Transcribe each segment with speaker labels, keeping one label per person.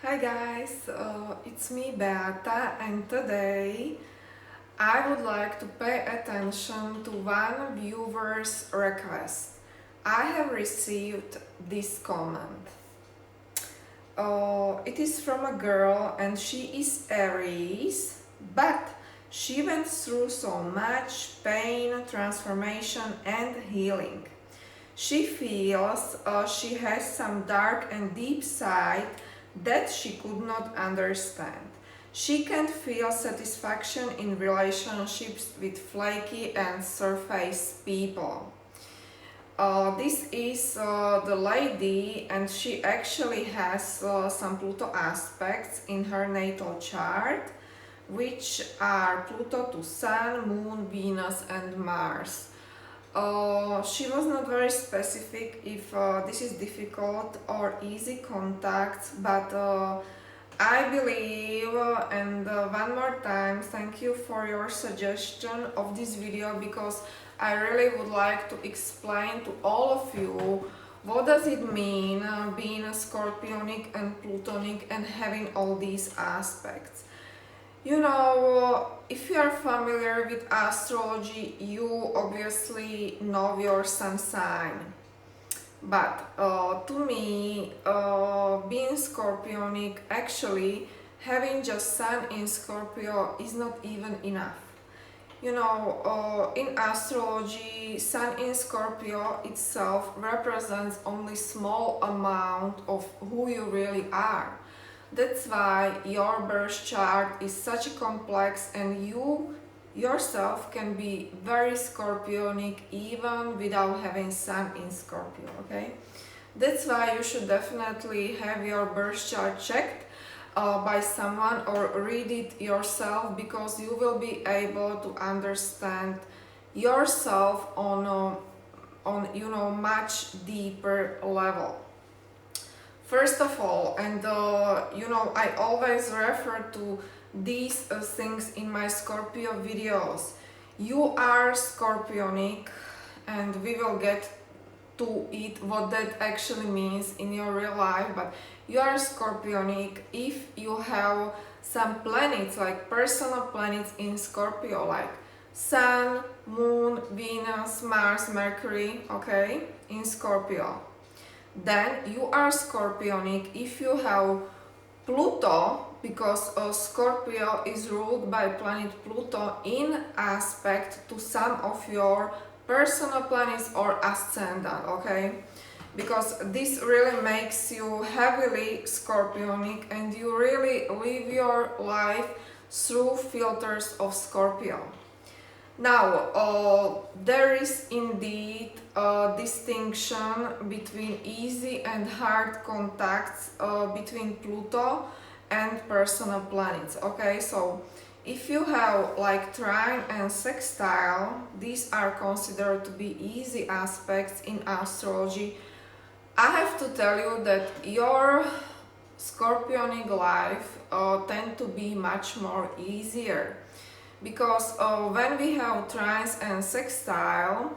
Speaker 1: Hi guys, it's me Beata, and today I would like to pay attention to one viewer's request. I have received this comment. It is from a girl and she is Aries, but she went through so much pain, transformation and healing. She feels she has some dark and deep side that she could not understand. She can feel satisfaction in relationships with flaky and surface people. This is the lady, and she actually has some Pluto aspects in her natal chart, which are Pluto to Sun, Moon, Venus, and Mars. She was not very specific if this is difficult or easy contacts, but I believe, and one more time, thank you for your suggestion of this video, because I really would like to explain to all of you what does it mean being a Scorpionic and Plutonic and having all these aspects. You know, if you are familiar with astrology, you obviously know your sun sign. But to me, being Scorpionic, actually having just Sun in Scorpio is not even enough. You know, in astrology, Sun in Scorpio itself represents only small amount of who you really are. That's why your birth chart is such a complex, and you yourself can be very Scorpionic even without having Sun in Scorpio, okay? That's why you should definitely have your birth chart checked by someone or read it yourself, because you will be able to understand yourself on much deeper level. First of all, and I always refer to these things in my Scorpio videos. You are Scorpionic, and we will get to it what that actually means in your real life, but you are Scorpionic if you have some planets, like personal planets in Scorpio, like Sun, Moon, Venus, Mars, Mercury, okay, in Scorpio. Then you are Scorpionic if you have Pluto, because Scorpio is ruled by planet Pluto in aspect to some of your personal planets or ascendant, okay? Because this really makes you heavily Scorpionic, and you really live your life through filters of Scorpio. Now, there is indeed a distinction between easy and hard contacts between Pluto and personal planets. Okay, so if you have like trine and sextile, these are considered to be easy aspects in astrology. I have to tell you that your Scorpionic life tend to be much more easier, because when we have trines and sextile,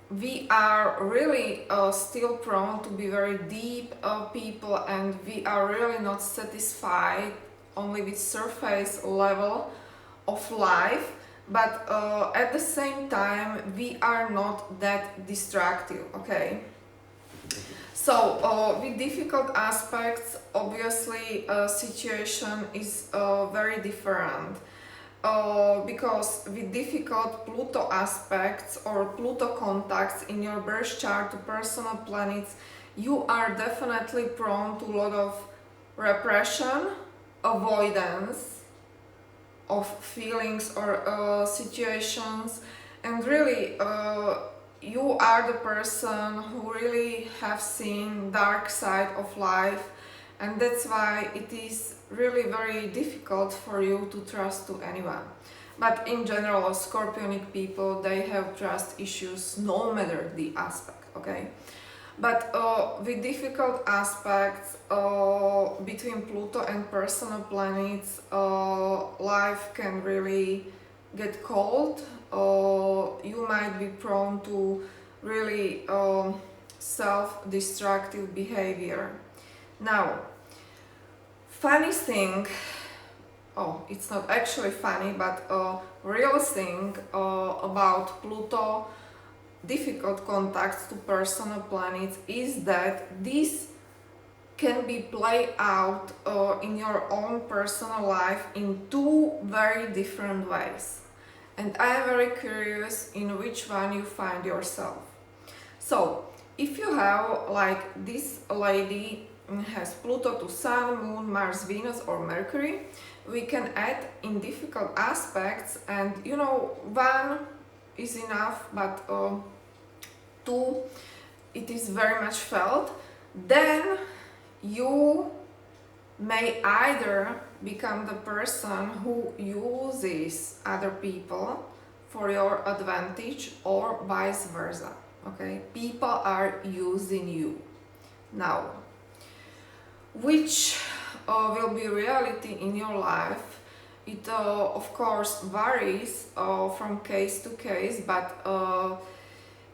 Speaker 1: we are really still prone to be very deep people, and we are really not satisfied only with surface level of life, but at the same time we are not that destructive, okay? So with difficult aspects, obviously situation is very different. Because with difficult Pluto aspects or Pluto contacts in your birth chart to personal planets, you are definitely prone to a lot of repression, avoidance of feelings or situations, and really you are the person who really have seen dark side of life, and that's why it is really very difficult for you to trust to anyone. But in general, Scorpionic people, they have trust issues no matter the aspect, okay? But with difficult aspects between Pluto and personal planets, life can really get cold. You might be prone to really self-destructive behavior. Now, funny thing, oh, it's not actually funny, but a real thing about Pluto difficult contacts to personal planets is that this can be played out in your own personal life in two very different ways. And I am very curious in which one you find yourself. So, if you have, like this lady has Pluto to Sun, Moon, Mars, Venus or Mercury, we can add in difficult aspects, and you know, one is enough, but two, it is very much felt. Then you may either become the person who uses other people for your advantage or vice versa. Okay, people are using you. Now, which will be reality in your life, it of course varies from case to case, but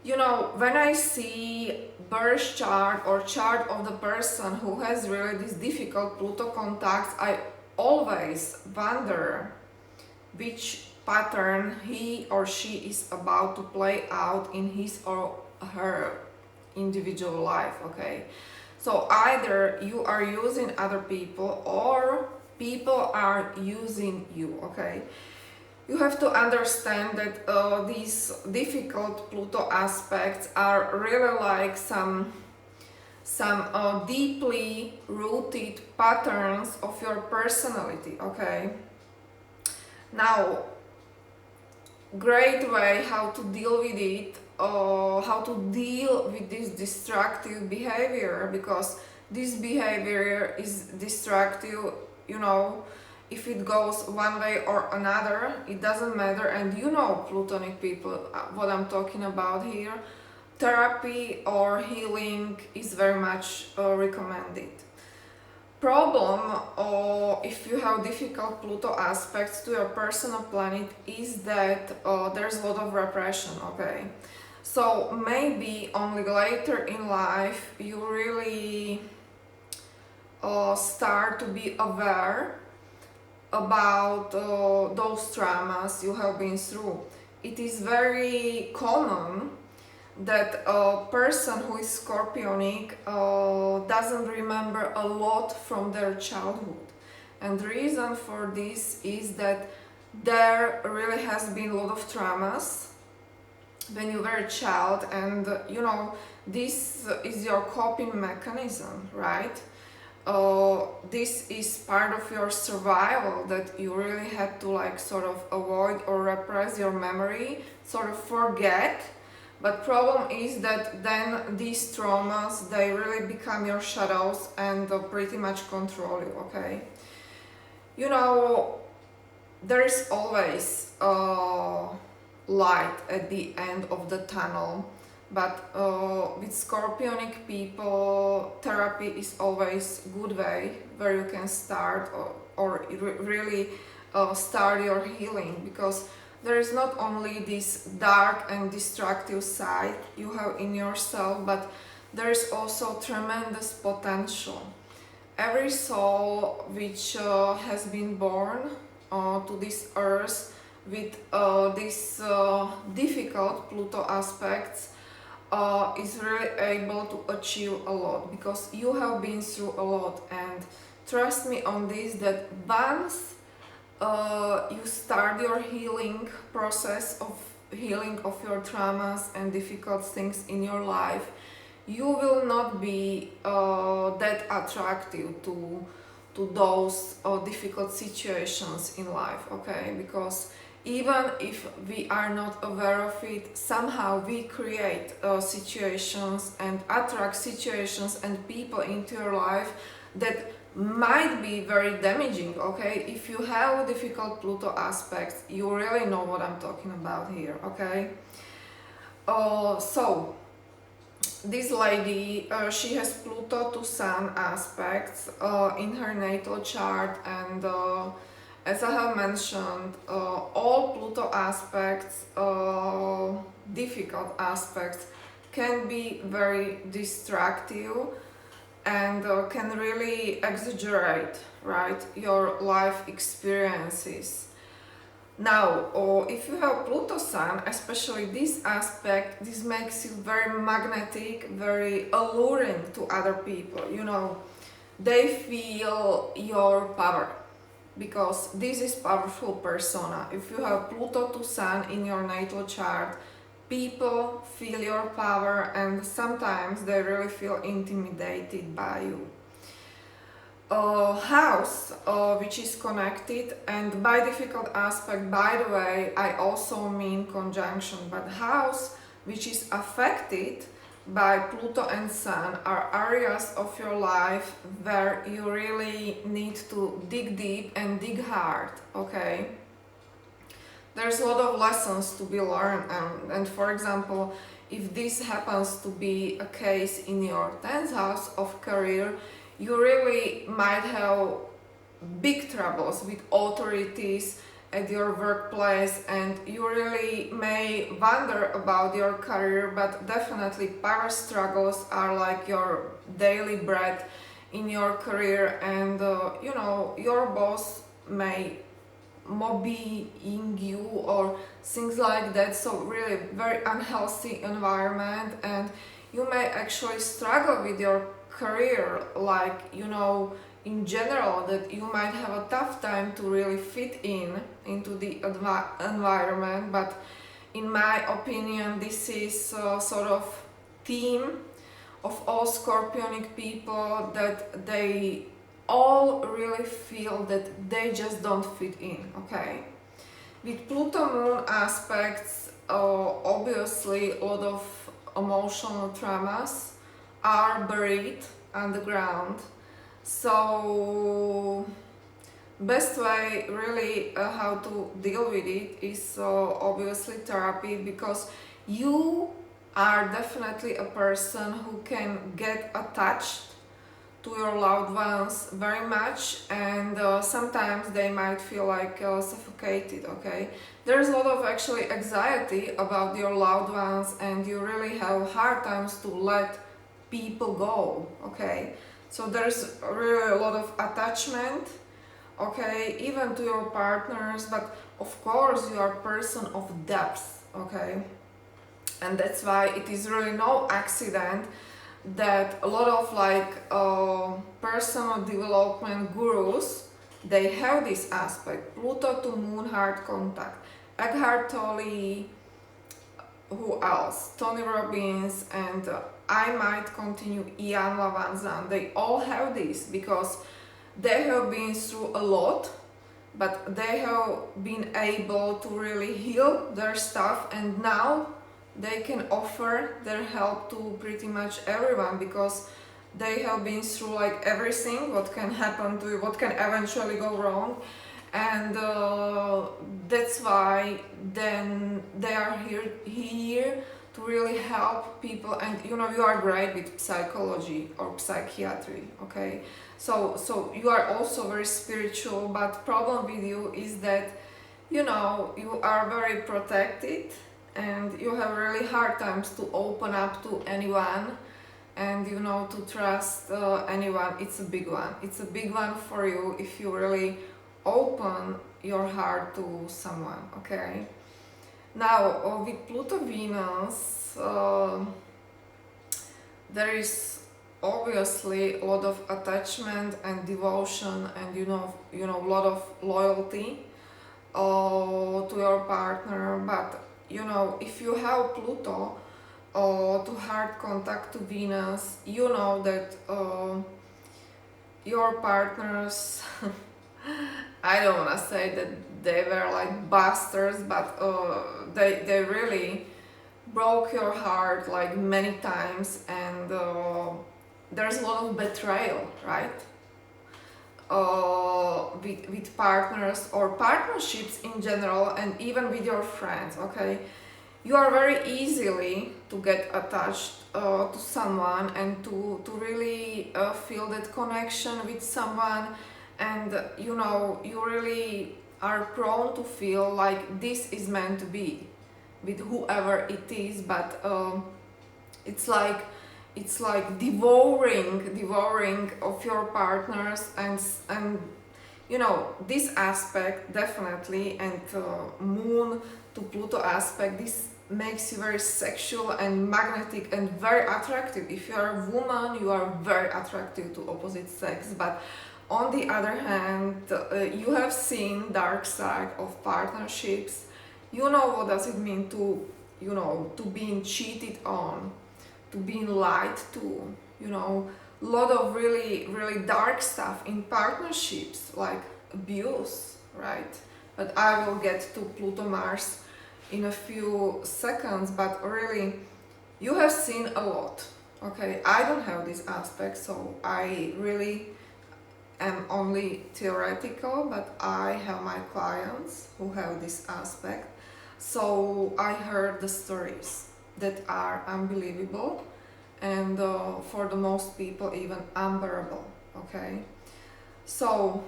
Speaker 1: you know, when I see birth chart or chart of the person who has really this difficult Pluto contacts, I always wonder which pattern he or she is about to play out in his or her individual life. Okay, so either you are using other people or people are using you. Okay, you have to understand that these difficult Pluto aspects are really like some deeply rooted patterns of your personality. Okay, now great way how to deal with it, how to deal with this destructive behavior, because this behavior is destructive, you know, if it goes one way or another, it doesn't matter. And you know, Plutonic people, what I'm talking about here, therapy or healing is very much recommended. Problem, if you have difficult Pluto aspects to your personal planet, is that there's a lot of repression. Okay, so maybe only later in life you really start to be aware about those traumas you have been through. It is very common that a person who is Scorpionic doesn't remember a lot from their childhood. And the reason for this is that there really has been a lot of traumas when you were a child, and you know, this is your coping mechanism, right? This is part of your survival, that you really had to like sort of avoid or repress your memory, sort of forget. But problem is that then these traumas, they really become your shadows and pretty much control you. Okay, you know, there is always light at the end of the tunnel. But with Scorpionic people, therapy is always a good way where you can start or really start your healing, because there is not only this dark and destructive side you have in yourself, but there is also tremendous potential. Every soul which has been born to this earth with these difficult Pluto aspects is really able to achieve a lot, because you have been through a lot. And trust me on this, that once you start your healing process of healing of your traumas and difficult things in your life, you will not be that attractive to those difficult situations in life. Okay, because even if we are not aware of it, somehow we create situations and attract situations and people into your life that might be very damaging. Okay, if you have difficult Pluto aspects, you really know what I'm talking about here. Okay, so this lady, she has Pluto to Sun aspects in her natal chart, and as I have mentioned, all Pluto aspects, difficult aspects, can be very destructive. and can really exaggerate, right, your life experiences. Now, if you have Pluto Sun, especially this aspect, this makes you very magnetic, very alluring to other people. You know, they feel your power because this is powerful persona. If you have Pluto to Sun in your natal chart, people feel your power and sometimes they really feel intimidated by you. House, which is connected, and by difficult aspect, by the way, I also mean conjunction, but house which is affected by Pluto and Sun are areas of your life where you really need to dig deep and dig hard, okay? There's a lot of lessons to be learned, and for example, if this happens to be a case in your 10th house of career, you really might have big troubles with authorities at your workplace, and you really may wonder about your career, but definitely power struggles are like your daily bread in your career, and you know, your boss may mobbing you or things like that, so really very unhealthy environment, and you may actually struggle with your career, like, you know, in general, that you might have a tough time to really fit in into the environment. But in my opinion, this is sort of theme of all Scorpionic people, that they all really feel that they just don't fit in, okay? With Pluto Moon aspects, obviously a lot of emotional traumas are buried underground. So best way really how to deal with it is obviously therapy, because you are definitely a person who can get attached to your loved ones very much, and sometimes they might feel like suffocated, okay? There's a lot of actually anxiety about your loved ones, and you really have hard times to let people go, okay? So there's really a lot of attachment, okay, even to your partners, but of course you are a person of depth, okay? And that's why it is really no accident that a lot of like personal development gurus, they have this aspect, Pluto to Moon hard contact. Eckhart Tolle, who else? Tony Robbins, and I might continue, Ian Lavanzan. They all have this because they have been through a lot, but they have been able to really heal their stuff, and now they can offer their help to pretty much everyone, because they have been through like everything what can happen to you, what can eventually go wrong, and that's why then they are here to really help people. And you know, you are great with psychology or psychiatry, okay? So you are also very spiritual, but problem with you is that, you know, you are very protected and you have really hard times to open up to anyone, and you know, to trust anyone. It's a big one. It's a big one for you if you really open your heart to someone, okay? Now with Pluto Venus, there is obviously a lot of attachment and devotion, and you know a lot of loyalty to your partner. But you know, if you have Pluto to hard contact to Venus, you know that your partners I don't want to say that they were like bastards, but they really broke your heart like many times, and there's a lot of betrayal, right? With partners or partnerships in general, and even with your friends, okay? You are very easily to get attached to someone and to really feel that connection with someone, and you know, you really are prone to feel like this is meant to be with whoever it is. But it's like it's like devouring of your partners, and you know, this aspect definitely, and moon to Pluto aspect, this makes you very sexual and magnetic and very attractive. If you are a woman, you are very attractive to opposite sex. But on the other hand, you have seen dark side of partnerships. You know what does it mean to, you know, to being cheated on, to being lied to, you know, a lot of really dark stuff in partnerships, like abuse, right? But I will get to Pluto Mars in a few seconds. But really, you have seen a lot. Okay, I don't have this aspect, so I really am only theoretical, but I have my clients who have this aspect. So I heard the stories that are unbelievable, and for the most people even unbearable. Okay, so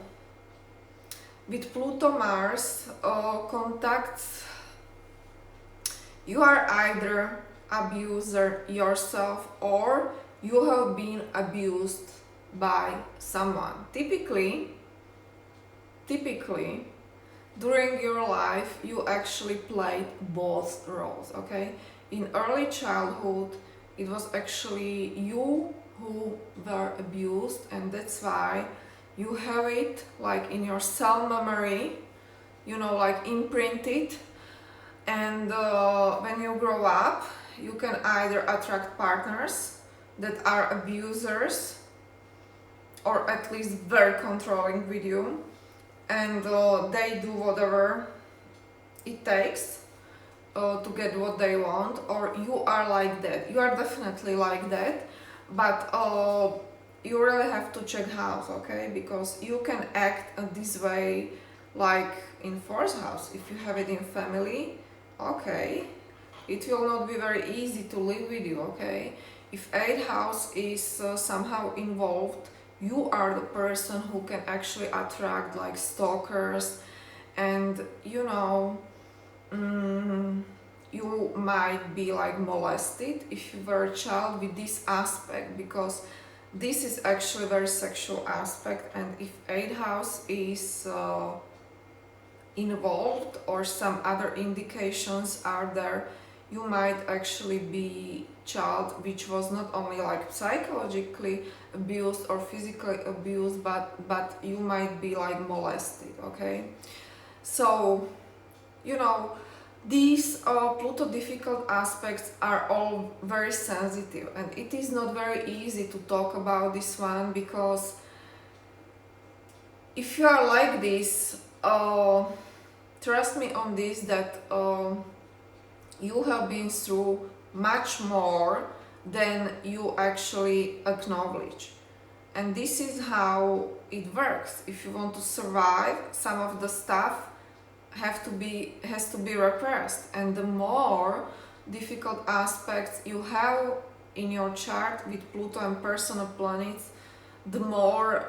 Speaker 1: with Pluto Mars contacts, you are either abuser yourself or you have been abused by someone. Typically during your life you actually played both roles. Okay, in early childhood it was actually you who were abused, and that's why you have it like in your cell memory, you know, like imprinted. And when you grow up, you can either attract partners that are abusers or at least very controlling with you, and they do whatever it takes to get what they want, or you are like that. You are definitely like that, but you really have to check house, okay? Because you can act this way like in fourth house. If you have it in family, okay, it will not be very easy to live with you, okay? If 8th house is somehow involved, you are the person who can actually attract like stalkers, and you know, you might be like molested if you were a child with this aspect, because this is actually a very sexual aspect. And if 8th house is involved or some other indications are there, you might actually be child which was not only like psychologically abused or physically abused, but you might be like molested. Okay, so you know, these Pluto difficult aspects are all very sensitive, and it is not very easy to talk about this one, because if you are like this, trust me on this, that you have been through much more than you actually acknowledge. And this is how it works. If you want to survive, some of the stuff has to be repressed, and the more difficult aspects you have in your chart with Pluto and personal planets, the more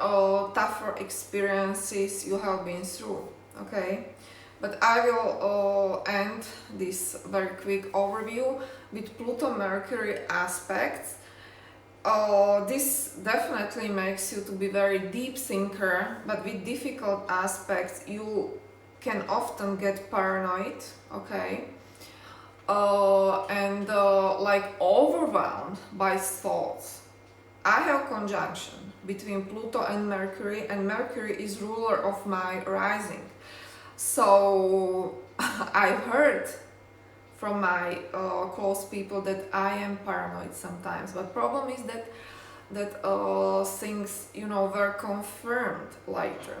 Speaker 1: tougher experiences you have been through. Okay, but I will end this very quick overview with Pluto Mercury aspects. This definitely makes you to be very deep thinker, but with difficult aspects you can often get paranoid, okay, and like overwhelmed by thoughts. I have conjunction between Pluto and Mercury is ruler of my rising. So I've heard from my close people that I am paranoid sometimes, but problem is that things, you know, were confirmed later,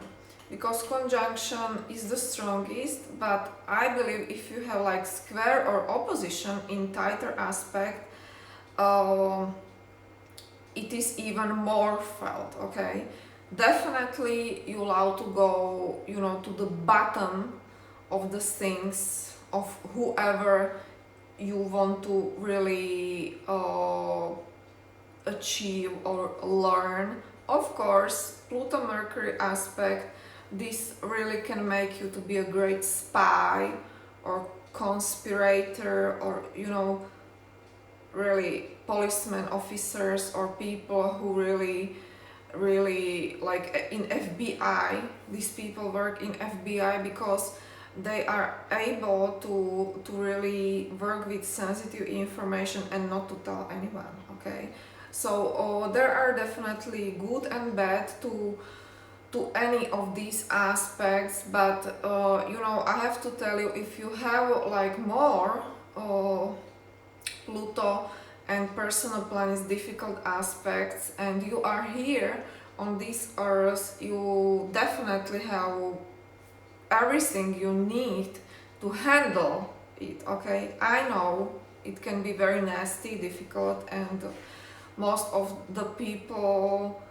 Speaker 1: because conjunction is the strongest. But I believe if you have like square or opposition in tighter aspect, it is even more felt. Okay, definitely you allow to go, you know, to the bottom of the things of whoever you want to really achieve or learn. Of course, Pluto Mercury aspect, this really can make you to be a great spy or conspirator, or you know, really policemen, officers, or people who really like in FBI. These people work in FBI because they are able to really work with sensitive information and not to tell anyone. Okay, so there are definitely good and bad to any of these aspects, but you know, I have to tell you, if you have like more Pluto and personal planets difficult aspects and you are here on this earth, you definitely have everything you need to handle it. Okay, I know it can be very nasty, difficult, and most of the people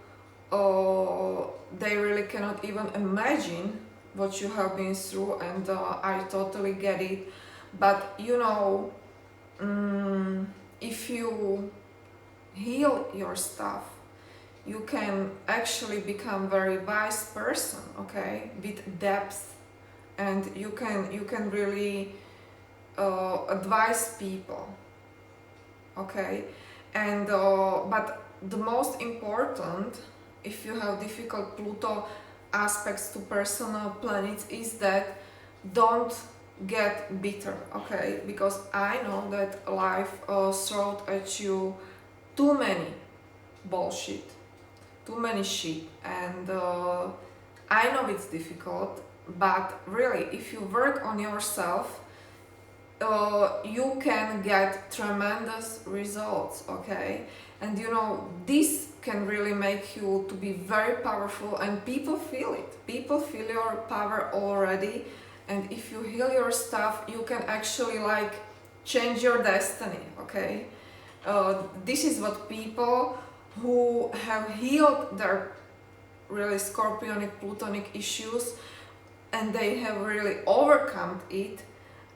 Speaker 1: they really cannot even imagine what you have been through, and I totally get it. But you know, if you heal your stuff, you can actually become very wise person, okay, with depth, and you can really advise people, okay. And but the most important, if you have difficult Pluto aspects to personal planets, is that don't get bitter, okay, because I know that life throws at you too many bullshit, too many shit, and I know it's difficult, but really, if you work on yourself, you can get tremendous results, okay. And you know, this can really make you to be very powerful, and people feel it. People feel your power already, and if you heal your stuff, you can actually like change your destiny, okay. This is what people who have healed their really Scorpionic, Plutonic issues, and they have really overcome it,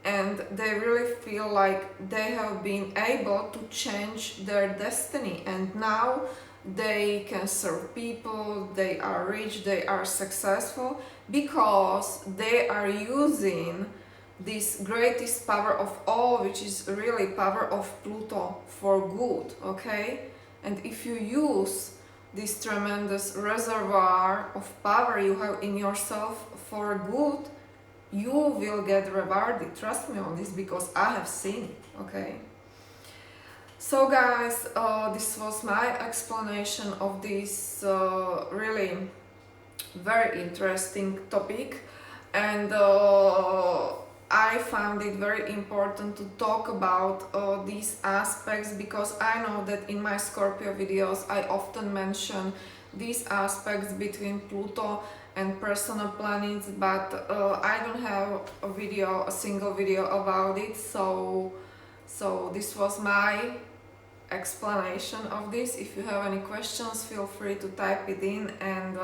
Speaker 1: and they really feel like they have been able to change their destiny, and now they can serve people, they are rich, they are successful, because they are using this greatest power of all, which is really power of Pluto, for good, okay. And if you use this tremendous reservoir of power you have in yourself for good, you will get rewarded. Trust me on this, because I have seen it, okay. So guys, this was my explanation of this really very interesting topic, and I found it very important to talk about these aspects, because I know that in my Scorpio videos I often mention these aspects between Pluto and personal planets, but I don't have a single video about it, so this was my explanation of this. If you have any questions, feel free to type it in, and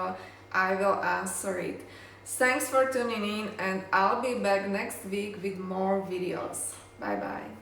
Speaker 1: I will answer it. Thanks for tuning in, and I'll be back next week with more videos. Bye bye.